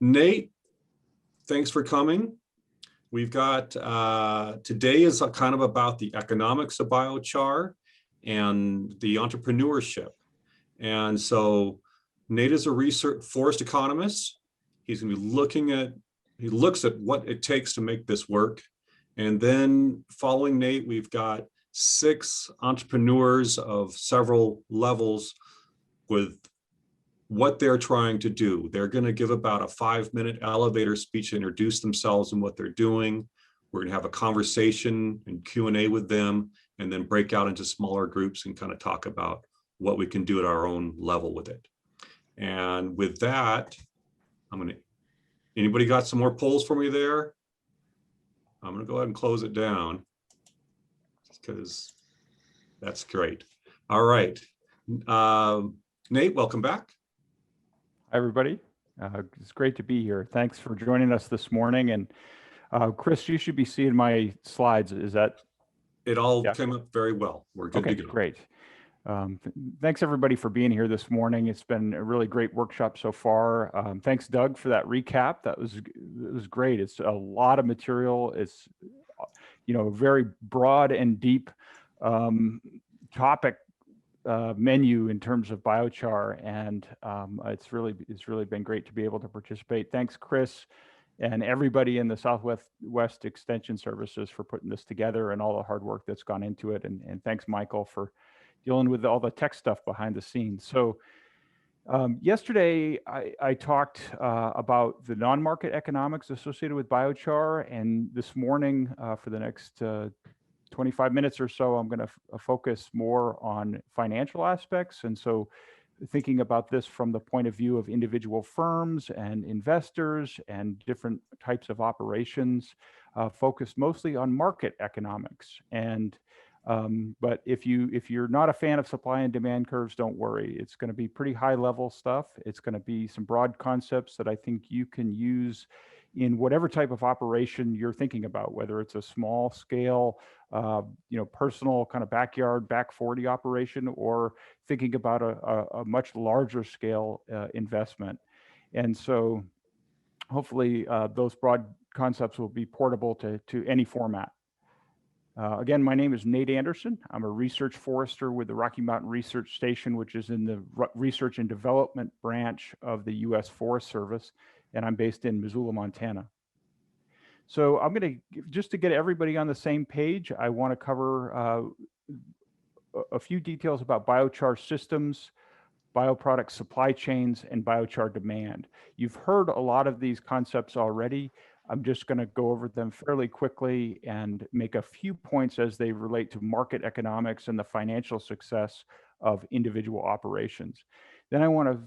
Nate, thanks for coming. We've got, today is kind of about the economics of biochar and the entrepreneurship. And so Nate is a research forest economist. He's gonna be he looks at what it takes to make this work. And then following Nate, we've got 6 entrepreneurs of several levels with what they're trying to do. They're going to give about a 5-minute elevator speech to introduce themselves and what they're doing. We're going to have a conversation and Q&A with them, and then break out into smaller groups and kind of talk about what we can do at our own level with it. And with that, anybody got some more polls for me there? I'm going to go ahead and close it down because that's great. All right. Nate, welcome back. Hi, everybody. It's great to be here. Thanks for joining us this morning. And Chris, you should be seeing my slides. Is that? It all came up very well. We're good to go. Great. Thanks, everybody, for being here this morning. It's been a really great workshop so far. Thanks, Doug, for that recap. It was great. It's a lot of material. It's, a very broad and deep topic menu in terms of biochar, and it's really been great to be able to participate. Thanks, Chris, and everybody in the Southwest Extension Services for putting this together and all the hard work that's gone into it. And thanks, Michael, for dealing with all the tech stuff behind the scenes. So yesterday I talked about the non-market economics associated with biochar, and this morning for the next 25 minutes or so, I'm going to focus more on financial aspects. And so thinking about this from the point of view of individual firms and investors and different types of operations, focused mostly on market economics. And but if you're not a fan of supply and demand curves, don't worry. It's going to be pretty high level stuff. It's going to be some broad concepts that I think you can use in whatever type of operation you're thinking about, whether it's a small scale, personal kind of backyard, back 40 operation, or thinking about a much larger scale investment. And so hopefully those broad concepts will be portable to any format. Again, my name is Nate Anderson. I'm a research forester with the Rocky Mountain Research Station, which is in the Research and Development branch of the U.S. Forest Service, and I'm based in Missoula, Montana. So I'm going to, just to get everybody on the same page, I want to cover a few details about biochar systems, bioproduct supply chains, and biochar demand. You've heard a lot of these concepts already. I'm just going to go over them fairly quickly and make a few points as they relate to market economics and the financial success of individual operations. Then I want to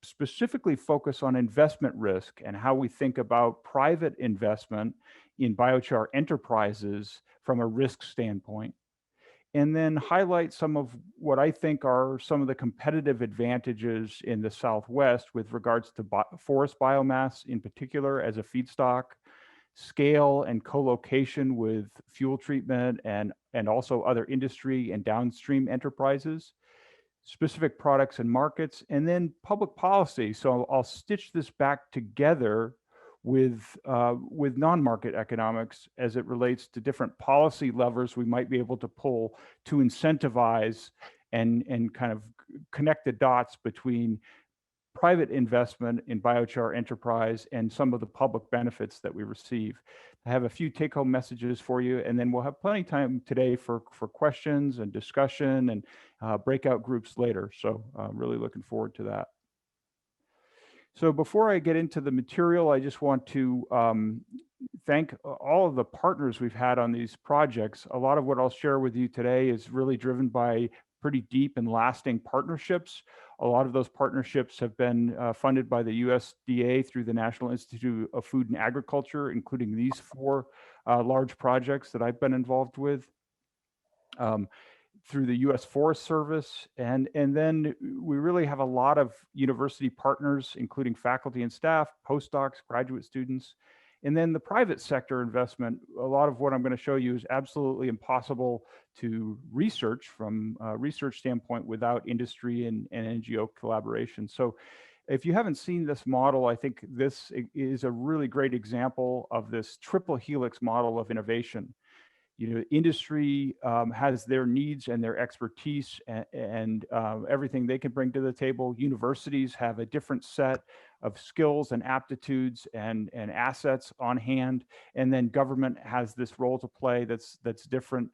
specifically focus on investment risk and how we think about private investment in biochar enterprises from a risk standpoint. And then highlight some of what I think are some of the competitive advantages in the Southwest with regards to forest biomass in particular as a feedstock, scale and co-location with fuel treatment and also other industry and downstream enterprises, specific products and markets, and then public policy. So I'll stitch this back together with non-market economics as it relates to different policy levers we might be able to pull to incentivize and kind of connect the dots between private investment in biochar enterprise and some of the public benefits that we receive. I have a few take-home messages for you, and then we'll have plenty of time today for questions and discussion and breakout groups later. So I'm really looking forward to that. So before I get into the material, I just want to thank all of the partners we've had on these projects. A lot of what I'll share with you today is really driven by pretty deep and lasting partnerships. A lot of those partnerships have been funded by the USDA through the National Institute of Food and Agriculture, including these 4 large projects that I've been involved with, through the U.S. Forest Service. And then we really have a lot of university partners, including faculty and staff, postdocs, graduate students. And then the private sector investment, a lot of what I'm going to show you is absolutely impossible to research from a research standpoint without industry and NGO collaboration. So If you haven't seen this model, I think this is a really great example of this triple helix model of innovation. Industry has their needs and their expertise and everything they can bring to the table. Universities have a different set of skills and aptitudes and assets on hand, and then government has this role to play that's different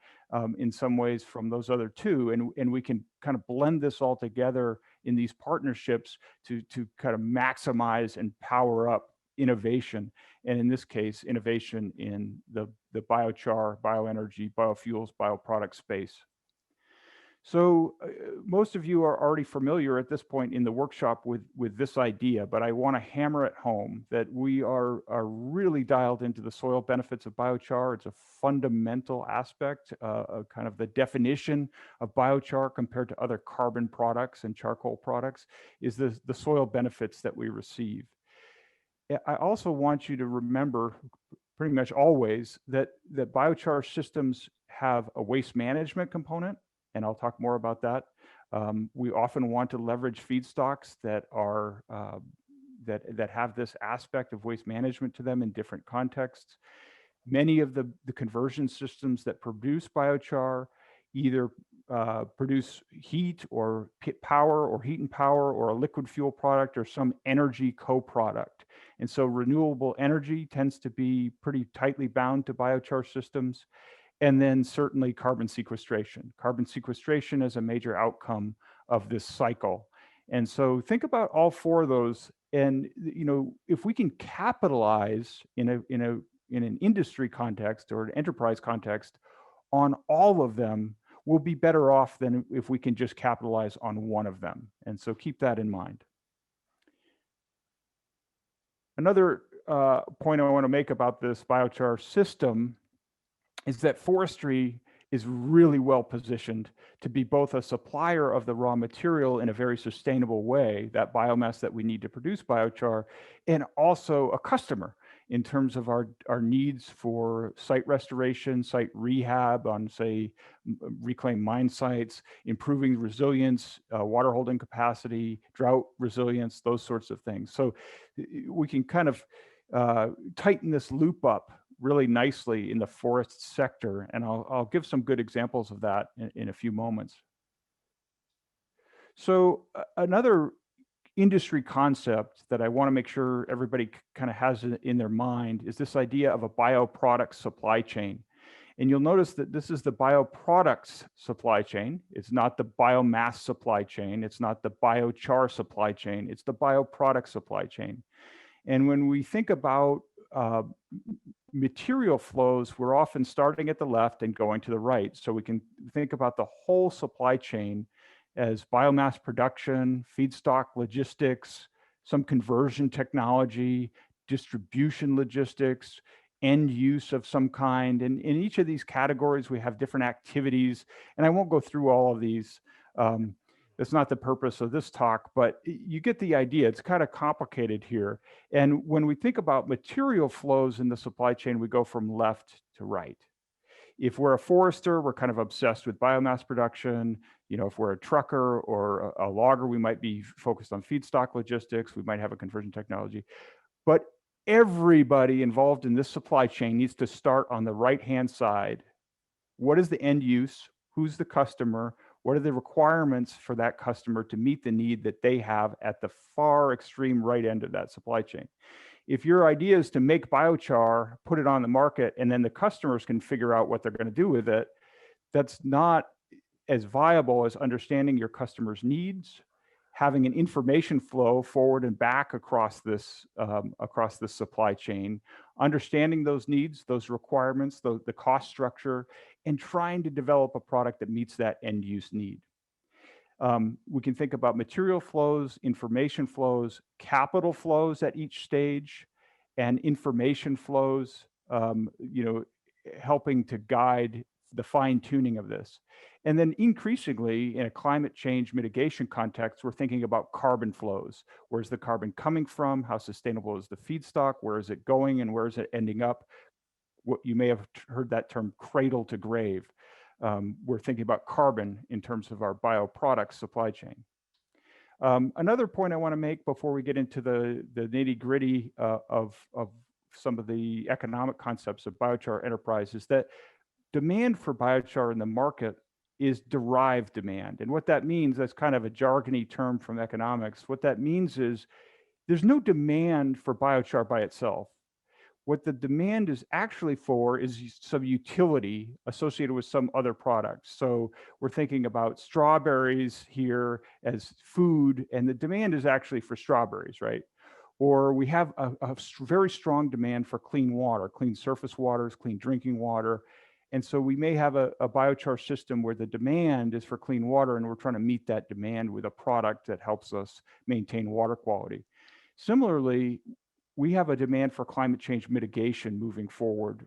in some ways from those other two, and we can kind of blend this all together in these partnerships to kind of maximize and power up innovation, and in this case, innovation in the biochar, bioenergy, biofuels, bioproduct space. So most of you are already familiar at this point in the workshop with this idea, but I want to hammer it home that we are really dialed into the soil benefits of biochar. It's a fundamental aspect, kind of the definition of biochar compared to other carbon products and charcoal products is the soil benefits that we receive. I also want you to remember pretty much always that biochar systems have a waste management component, and I'll talk more about that. We often want to leverage feedstocks that are that have this aspect of waste management to them in different contexts. Many of the conversion systems that produce biochar either produce heat or power or heat and power or a liquid fuel product or some energy co-product. And so renewable energy tends to be pretty tightly bound to biochar systems. And then certainly carbon sequestration. Carbon sequestration is a major outcome of this cycle. And so think about all four of those. And if we can capitalize in an industry context or an enterprise context on all of them, we'll be better off than if we can just capitalize on one of them. And so keep that in mind. Another point I want to make about this biochar system is that forestry is really well positioned to be both a supplier of the raw material in a very sustainable way, that biomass that we need to produce biochar, and also a customer in terms of our needs for site restoration, site rehab on, say, reclaimed mine sites, improving resilience, water holding capacity, drought resilience, those sorts of things. So we can kind of tighten this loop up really nicely in the forest sector, and I'll give some good examples of that in a few moments. So another industry concept that I want to make sure everybody kind of has in their mind is this idea of a bioproduct supply chain. And you'll notice that this is the bioproducts supply chain. It's not the biomass supply chain. It's not the biochar supply chain. It's the bioproduct supply chain. And when we think about material flows, we're often starting at the left and going to the right. So we can think about the whole supply chain as biomass production, feedstock logistics, some conversion technology, distribution logistics, end use of some kind. And in each of these categories, we have different activities. And I won't go through all of these. That's not the purpose of this talk, but you get the idea. It's kind of complicated here. And when we think about material flows in the supply chain, we go from left to right. If we're a forester, we're kind of obsessed with biomass production. If we're a trucker or a logger, we might be focused on feedstock logistics. We might have a conversion technology. But everybody involved in this supply chain needs to start on the right-hand side. What is the end use? Who's the customer? What are the requirements for that customer to meet the need that they have at the far extreme right end of that supply chain? If your idea is to make biochar, put it on the market, and then the customers can figure out what they're going to do with it, that's not as viable as understanding your customer's needs, having an information flow forward and back across this supply chain, understanding those needs, those requirements, the cost structure, and trying to develop a product that meets that end use need. We can think about material flows, information flows, capital flows at each stage, and information flows, helping to guide the fine tuning of this. And then increasingly in a climate change mitigation context, we're thinking about carbon flows. Where's the carbon coming from? How sustainable is the feedstock? Where is it going and where is it ending up? What you may have heard that term cradle to grave. We're thinking about carbon in terms of our bioproduct supply chain. Another point I want to make before we get into the nitty gritty of some of the economic concepts of biochar enterprise is that demand for biochar in the market is derived demand. And what that means, that's kind of a jargony term from economics. What that means is there's no demand for biochar by itself. What the demand is actually for is some utility associated with some other product. So we're thinking about strawberries here as food, and the demand is actually for strawberries, right? Or we have a very strong demand for clean water, clean surface waters, clean drinking water. And so we may have a biochar system where the demand is for clean water, and we're trying to meet that demand with a product that helps us maintain water quality. Similarly, we have a demand for climate change mitigation moving forward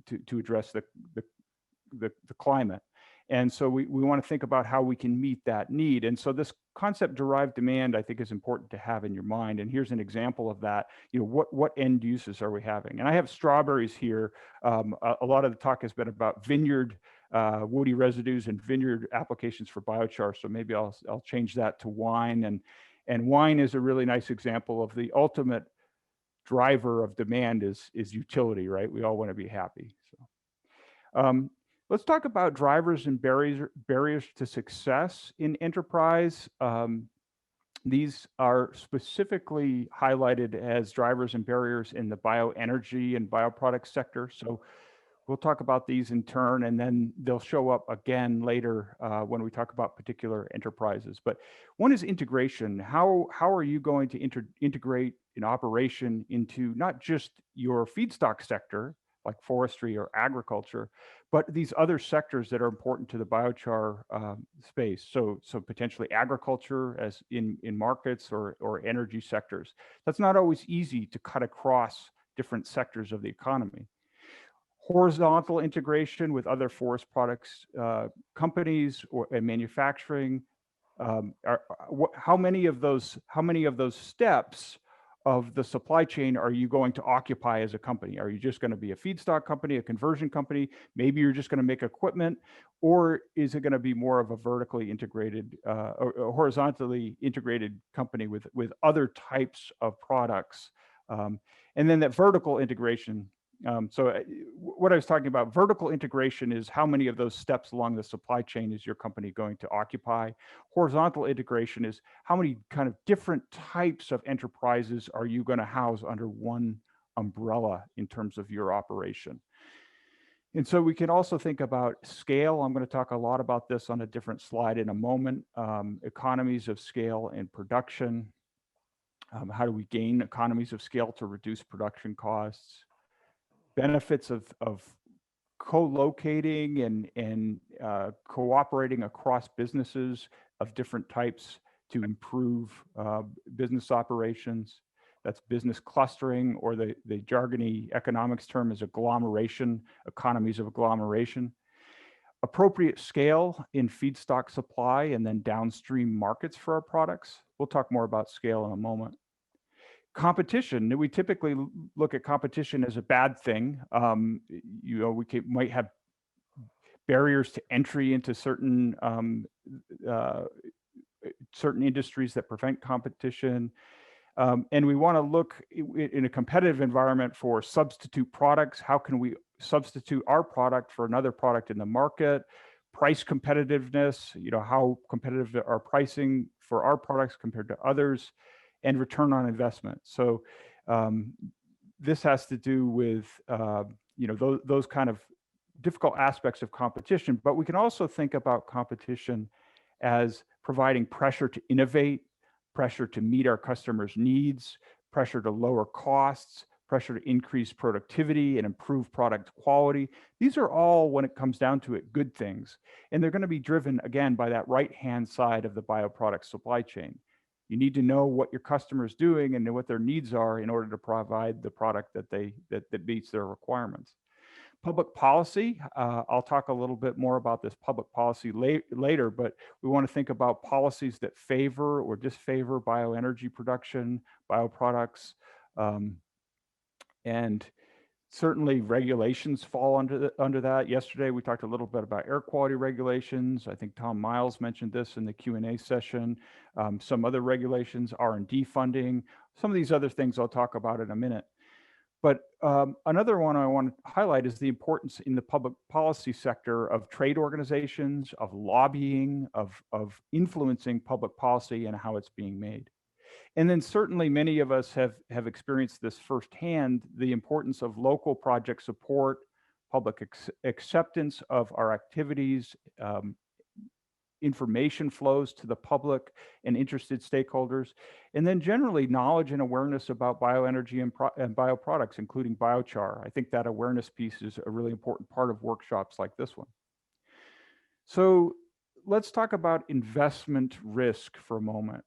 to address the climate. And so we want to think about how we can meet that need. And so this concept derived demand, I think, is important to have in your mind. And here's an example of that. You know, what end uses are we having? And I have strawberries here. A lot of the talk has been about vineyard woody residues and vineyard applications for biochar. So maybe I'll change that to wine. And wine is a really nice example of the ultimate driver of demand is utility, right? We all want to be happy. So let's talk about drivers and barriers to success in enterprise. These are specifically highlighted as drivers and barriers in the bioenergy and bioproduct sector. So we'll talk about these in turn, and then they'll show up again later when we talk about particular enterprises. But one is integration. How are you going to integrate an operation into not just your feedstock sector, like forestry or agriculture, but these other sectors that are important to the biochar space. So potentially agriculture as in markets or energy sectors. That's not always easy to cut across different sectors of the economy. Horizontal integration with other forest products companies and manufacturing. How many of those steps of the supply chain are you going to occupy as a company? Are you just going to be a feedstock company, a conversion company? Maybe you're just going to make equipment, or is it going to be more of a vertically integrated or horizontally integrated company with other types of products? And then that vertical integration. So what I was talking about, vertical integration is how many of those steps along the supply chain is your company going to occupy. Horizontal integration is how many kind of different types of enterprises are you going to house under one umbrella in terms of your operation. And so we can also think about scale. I'm going to talk a lot about this on a different slide in a moment. Economies of scale in production. How do we gain economies of scale to reduce production costs? Benefits of co-locating and cooperating across businesses of different types to improve business operations. That's business clustering, or the jargony economics term is agglomeration, economies of agglomeration. Appropriate scale in feedstock supply and then downstream markets for our products. We'll talk more about scale in a moment. Competition, we typically look at competition as a bad thing. You know, we might have barriers to entry into certain industries that prevent competition. And we want to look in a competitive environment for substitute products. How can we substitute our product for another product in the market? Price competitiveness, you know, how competitive are pricing for our products compared to others? And return on investment. So this has to do with you know, those kind of difficult aspects of competition. But we can also think about competition as providing pressure to innovate, pressure to meet our customers' needs, pressure to lower costs, pressure to increase productivity and improve product quality. These are all, when it comes down to it, good things. And they're going to be driven, again, by that right-hand side of the bioproduct supply chain. You need to know what your customer is doing and know what their needs are in order to provide the product that meets their requirements. Public policy, I'll talk a little bit more about this public policy later, but we want to think about policies that favor or disfavor bioenergy production, bioproducts, and Certainly regulations fall under that. Yesterday, we talked a little bit about air quality regulations. I think Tom Miles mentioned this in the Q&A session. Some other regulations, R&D funding, some of these other things I'll talk about in a minute. But another one I want to highlight is the importance in the public policy sector of trade organizations, of lobbying, of influencing public policy and how it's being made. And then certainly many of us have experienced this firsthand, the importance of local project support, public acceptance of our activities, information flows to the public and interested stakeholders, and then generally knowledge and awareness about bioenergy and bioproducts, including biochar. I think that awareness piece is a really important part of workshops like this one. So let's talk about investment risk for a moment.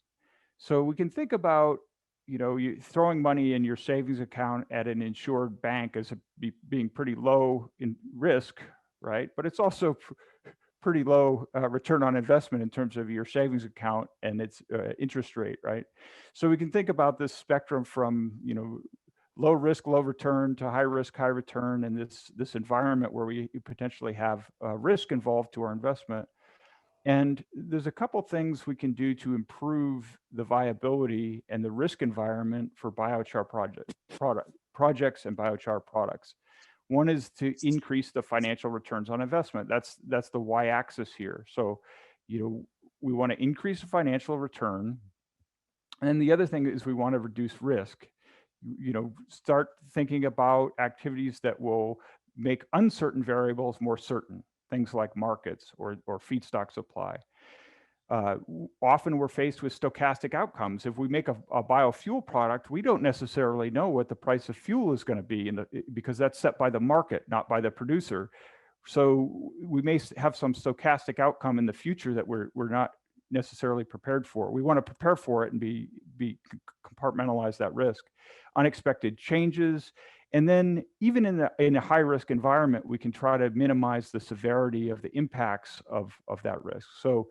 So we can think about, you throwing money in your savings account at an insured bank as being pretty low in risk, right? But it's also pretty low return on investment in terms of your savings account and its interest rate, right? So we can think about this spectrum from, low risk, low return to high risk, high return, and this environment where we potentially have risk involved to our investment. And there's a couple things we can do to improve the viability and the risk environment for biochar projects and biochar products. One is to increase the financial returns on investment. That's the y-axis here. So, we want to increase the financial return. And the other thing is we want to reduce risk. Start thinking about activities that will make uncertain variables more certain. Things like markets or feedstock supply. Often we're faced with stochastic outcomes. If we make a biofuel product, we don't necessarily know what the price of fuel is going to be because that's set by the market, not by the producer. So we may have some stochastic outcome in the future that we're not necessarily prepared for. We want to prepare for it and be compartmentalize that risk. Unexpected changes. And then even in a high risk environment, we can try to minimize the severity of the impacts of that risk. So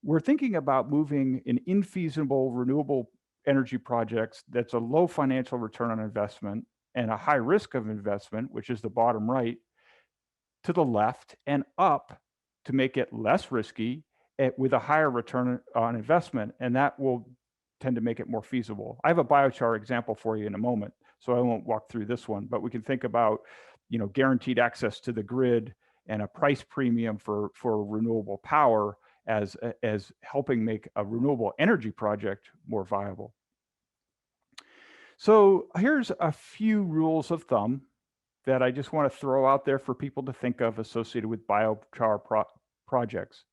we're thinking about moving an infeasible renewable energy projects that's a low financial return on investment and a high risk of investment, which is the bottom right, to the left and up to make it less risky with a higher return on investment. And that will tend to make it more feasible. I have a biochar example for you in a moment, so I won't walk through this one, but we can think about, guaranteed access to the grid and a price premium for renewable power as helping make a renewable energy project more viable. So here's a few rules of thumb that I just want to throw out there for people to think of associated with biochar projects.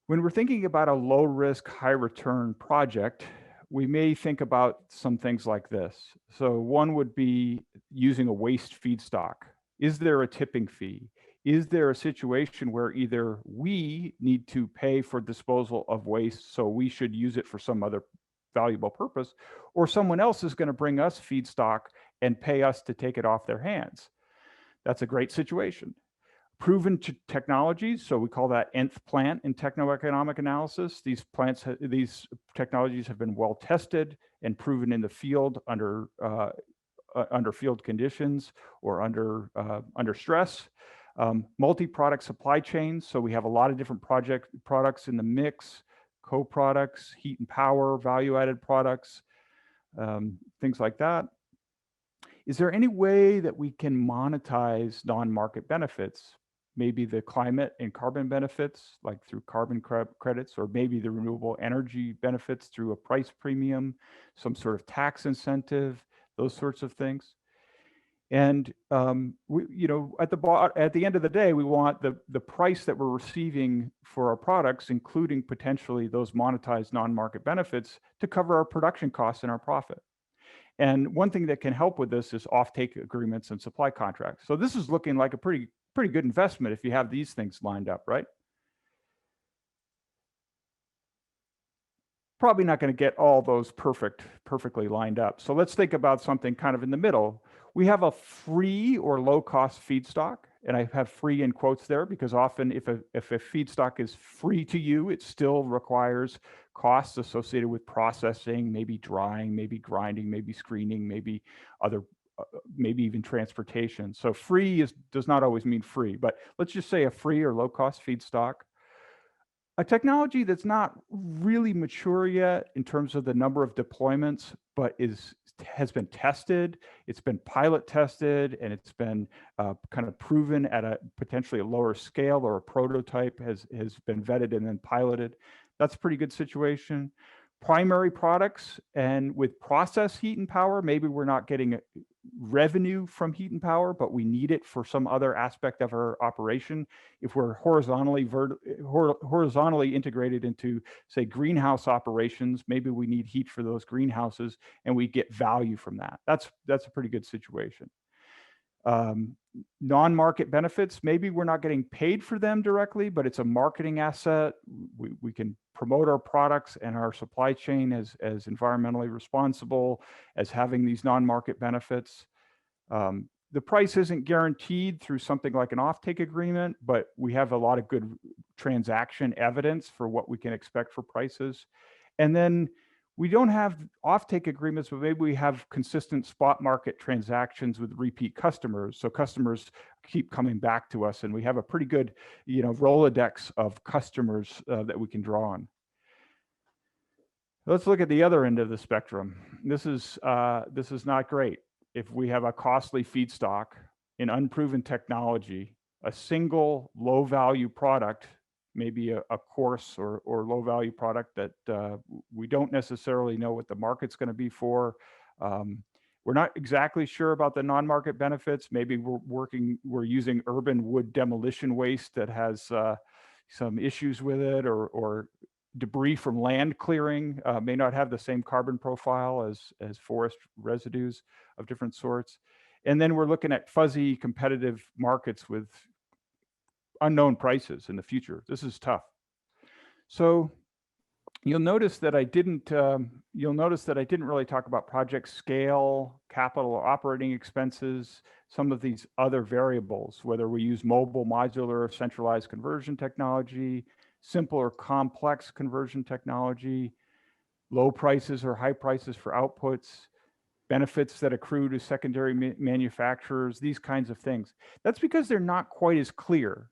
When we're thinking about a low risk, high return project, we may think about some things like this. So one would be using a waste feedstock. Is there a tipping fee? Is there a situation where either we need to pay for disposal of waste, so we should use it for some other valuable purpose, or someone else is going to bring us feedstock and pay us to take it off their hands? That's a great situation. Proven technologies, so we call that nth plant in technoeconomic analysis. These technologies have been well tested and proven in the field under field conditions or under stress. Multi-product supply chains, so we have a lot of different products in the mix, co-products, heat and power, value-added products, things like that. Is there any way that we can monetize non-market benefits? Maybe the climate and carbon benefits, like through carbon credits, or maybe the renewable energy benefits through a price premium, some sort of tax incentive, those sorts of things. And at the end of the day, we want the price that we're receiving for our products, including potentially those monetized non-market benefits, to cover our production costs and our profit. And one thing that can help with this is offtake agreements and supply contracts. So this is looking like a pretty good investment if you have these things lined up, right? Probably not going to get all those perfectly lined up. So let's think about something kind of in the middle. We have a free or low-cost feedstock, and I have free in quotes there because often if a feedstock is free to you, it still requires costs associated with processing, maybe drying, maybe grinding, maybe screening, maybe other maybe even transportation. So free does not always mean free, but let's just say a free or low-cost feedstock. A technology that's not really mature yet in terms of the number of deployments, but has been tested, it's been pilot tested, and it's been kind of proven at a potentially a lower scale, or a prototype has been vetted and then piloted. That's a pretty good situation. Primary products, and with process heat and power, maybe we're not getting revenue from heat and power, but we need it for some other aspect of our operation. If we're horizontally integrated into, say, greenhouse operations, maybe we need heat for those greenhouses, and we get value from that. That's a pretty good situation. Non-market benefits, maybe we're not getting paid for them directly, but it's a marketing asset. We can promote our products and our supply chain as environmentally responsible, as having these non-market benefits. The price isn't guaranteed through something like an offtake agreement, but we have a lot of good transaction evidence for what we can expect for prices. And then we don't have offtake agreements, but maybe we have consistent spot market transactions with repeat customers. So customers keep coming back to us, and we have a pretty good, Rolodex of customers that we can draw on. Let's look at the other end of the spectrum. This is not great. If we have a costly feedstock, an unproven technology, a single low-value product, maybe a coarse or low-value product that we don't necessarily know what the market's going to be for. We're not exactly sure about the non-market benefits. Maybe we're using urban wood demolition waste that has some issues with it, or debris from land clearing may not have the same carbon profile as forest residues of different sorts. And then we're looking at fuzzy competitive markets with unknown prices in the future. This is tough. So you'll notice that I didn't really talk about project scale, capital, or operating expenses, some of these other variables, whether we use mobile, modular, or centralized conversion technology, simple or complex conversion technology, low prices or high prices for outputs, benefits that accrue to secondary manufacturers, these kinds of things. That's because they're not quite as clear.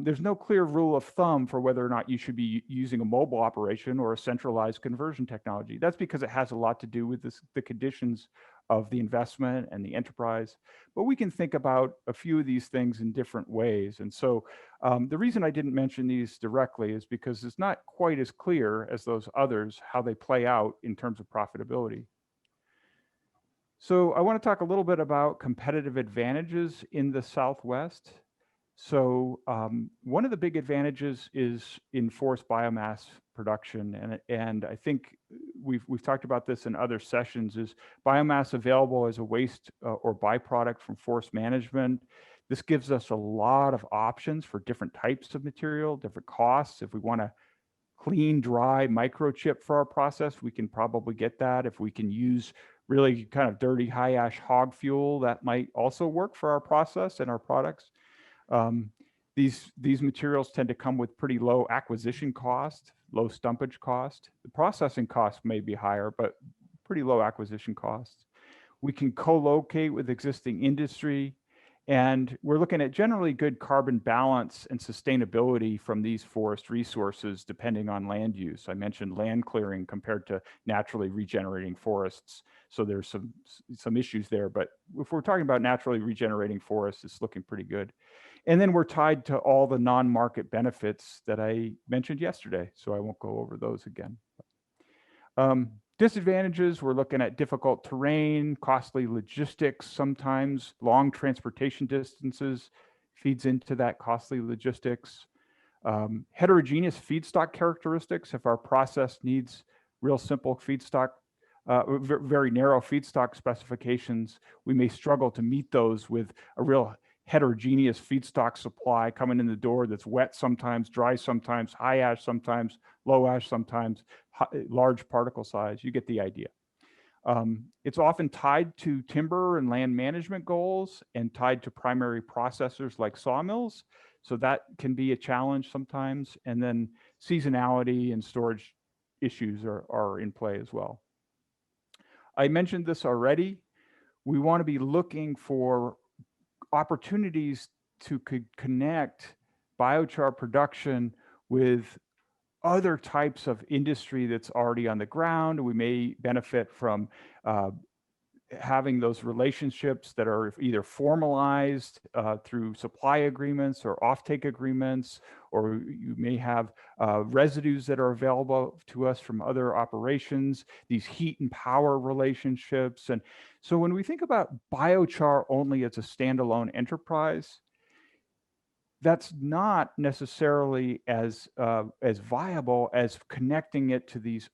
There's no clear rule of thumb for whether or not you should be using a mobile operation or a centralized conversion technology. That's because it has a lot to do with the conditions of the investment and the enterprise. But we can think about a few of these things in different ways. And so the reason I didn't mention these directly is because it's not quite as clear as those others how they play out in terms of profitability. So I want to talk a little bit about competitive advantages in the Southwest. So one of the big advantages is in forest biomass production, and I think we've talked about this in other sessions, is biomass available as a waste or byproduct from forest management. This gives us a lot of options for different types of material, different costs. If we want to clean, dry microchip for our process, we can probably get that. If we can use really kind of dirty high ash hog fuel, that might also work for our process and our products. These materials tend to come with pretty low acquisition cost, low stumpage cost. The processing cost may be higher, but pretty low acquisition costs. We can co-locate with existing industry, and we're looking at generally good carbon balance and sustainability from these forest resources depending on land use. I mentioned land clearing compared to naturally regenerating forests. So there's some issues there, but if we're talking about naturally regenerating forests, it's looking pretty good. And then we're tied to all the non-market benefits that I mentioned yesterday, so I won't go over those again. Disadvantages, we're looking at difficult terrain, costly logistics, sometimes long transportation distances feeds into that costly logistics. Heterogeneous feedstock characteristics, if our process needs real simple feedstock, very narrow feedstock specifications, we may struggle to meet those with a real heterogeneous feedstock supply coming in the door that's wet sometimes, dry sometimes, high ash sometimes, low ash sometimes, large particle size. You get the idea. It's often tied to timber and land management goals and tied to primary processors like sawmills. So that can be a challenge sometimes. And then seasonality and storage issues are in play as well. I mentioned this already. we want to be looking for opportunities to connect biochar production with other types of industry that's already on the ground. We may benefit from having those relationships that are either formalized through supply agreements or offtake agreements, or you may have residues that are available to us from other operations, these heat and power relationships. And so when we think about biochar only as a standalone enterprise, that's not necessarily as viable as connecting it to this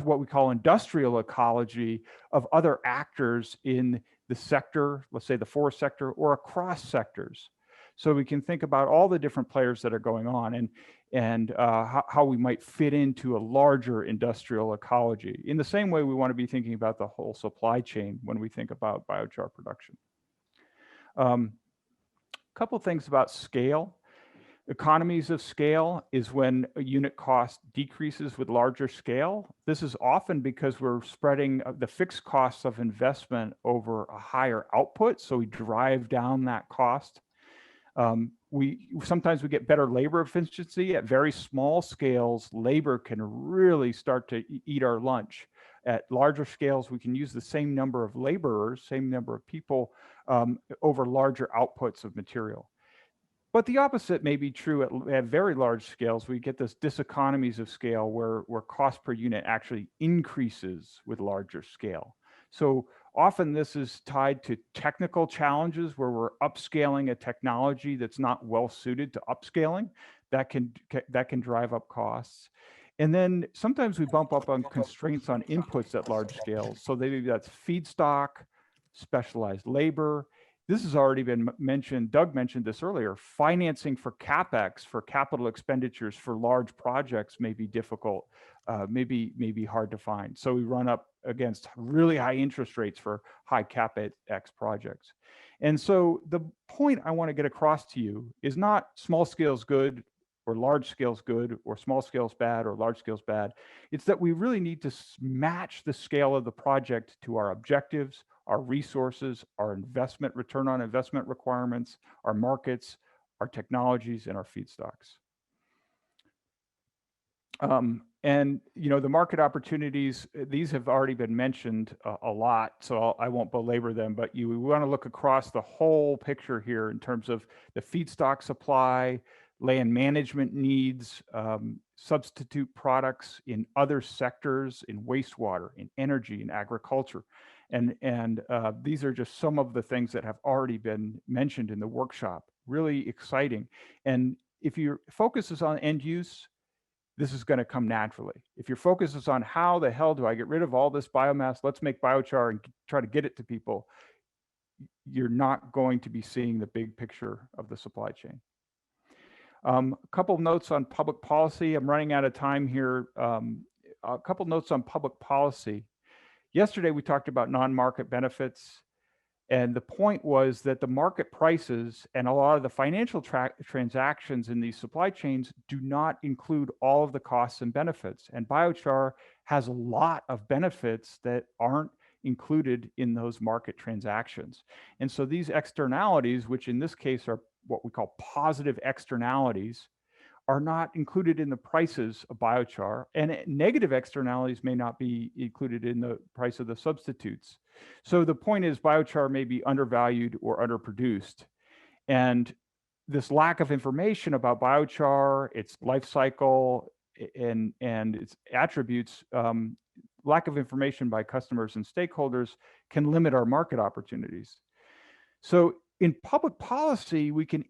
what we call industrial ecology of other actors in the sector, let's say the forest sector, or across sectors. So we can think about all the different players that are going on and how we might fit into a larger industrial ecology. In the same way, we want to be thinking about the whole supply chain when we think about biochar production. Couple things about scale. Economies of scale is when a unit cost decreases with larger scale. This is often because we're spreading the fixed costs of investment over a higher output, so we drive down that cost. Sometimes we get better labor efficiency. At very small scales, labor can really start to eat our lunch. At larger scales, we can use the same number of laborers, same number of people over larger outputs of material. But the opposite may be true at very large scales. We get this diseconomies of scale where cost per unit actually increases with larger scale. So often this is tied to technical challenges where we're upscaling a technology that's not well suited to upscaling. That can drive up costs. And then sometimes we bump up on constraints on inputs at large scales. So maybe that's feedstock, specialized labor. This has already been mentioned. Doug mentioned this earlier. Financing for CapEx, for capital expenditures for large projects may be difficult, may be hard to find. So we run up against really high interest rates for high CapEx projects. And so the point I want to get across to you is not small scale is good or large scale is good, or small scale is bad, or large scale is bad. It's that we really need to match the scale of the project to our objectives, our resources, our investment, return on investment requirements, our markets, our technologies, and our feedstocks. And the market opportunities, these have already been mentioned a lot, so I won't belabor them, but we want to look across the whole picture here in terms of the feedstock supply, land management needs, substitute products in other sectors, in wastewater, in energy, in agriculture. And these are just some of the things that have already been mentioned in the workshop. Really exciting. And if your focus is on end use, this is going to come naturally. If your focus is on how the hell do I get rid of all this biomass, let's make biochar and try to get it to people, you're not going to be seeing the big picture of the supply chain. A couple of notes on public policy. I'm running out of time here. A couple notes on public policy. Yesterday, we talked about non-market benefits. And the point was that the market prices and a lot of the financial transactions in these supply chains do not include all of the costs and benefits. And biochar has a lot of benefits that aren't included in those market transactions. And so these externalities, which in this case are what we call positive externalities, are not included in the prices of biochar, and negative externalities may not be included in the price of the substitutes. So the point is biochar may be undervalued or underproduced. And this lack of information about biochar, its life cycle, and its attributes, lack of information by customers and stakeholders can limit our market opportunities. So in public policy, we can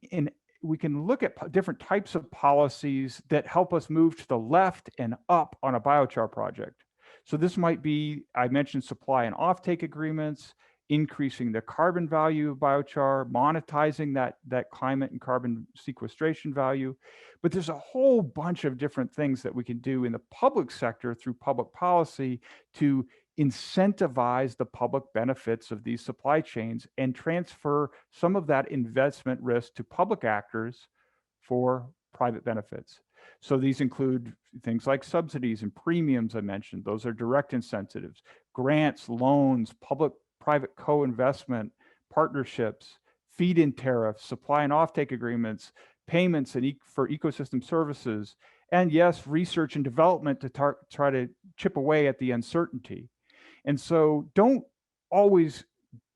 look at different types of policies that help us move to the left and up on a biochar project. So this might be, I mentioned supply and offtake agreements, increasing the carbon value of biochar, monetizing that climate and carbon sequestration value. But there's a whole bunch of different things that we can do in the public sector through public policy to incentivize the public benefits of these supply chains and transfer some of that investment risk to public actors for private benefits. So these include things like subsidies and premiums I mentioned. Those are direct incentives, grants, loans, public private co-investment, partnerships, feed-in tariffs, supply and offtake agreements, payments for ecosystem services, and yes, research and development to try to chip away at the uncertainty. And so don't always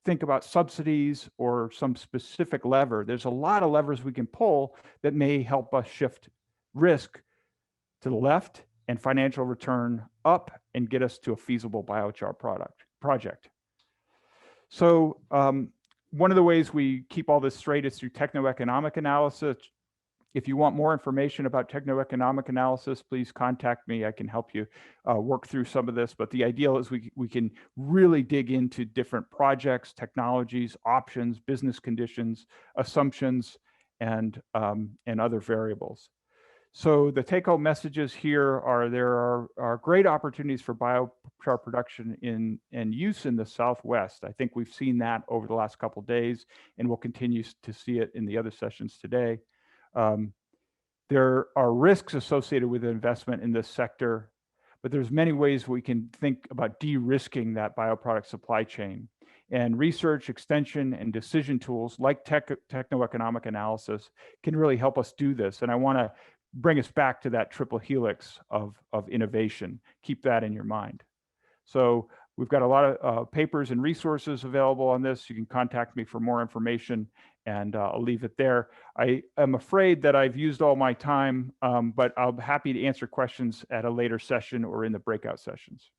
think about subsidies or some specific lever. There's a lot of levers we can pull that may help us shift risk to the left and financial return up and get us to a feasible biochar project. So one of the ways we keep all this straight is through technoeconomic analysis. If you want more information about technoeconomic analysis, please contact me. I can help you work through some of this. But the ideal is we can really dig into different projects, technologies, options, business conditions, assumptions, and other variables. So the take-home messages here are there are great opportunities for biochar production and use in the Southwest. I think we've seen that over the last couple of days, and we'll continue to see it in the other sessions today. There are risks associated with investment in this sector, but there's many ways we can think about de-risking that bioproduct supply chain. And research, extension, and decision tools like technoeconomic analysis can really help us do this. And I want to bring us back to that triple helix of innovation. Keep that in your mind. So we've got a lot of papers and resources available on this. You can contact me for more information, and I'll leave it there. I am afraid that I've used all my time, but I'll be happy to answer questions at a later session or in the breakout sessions.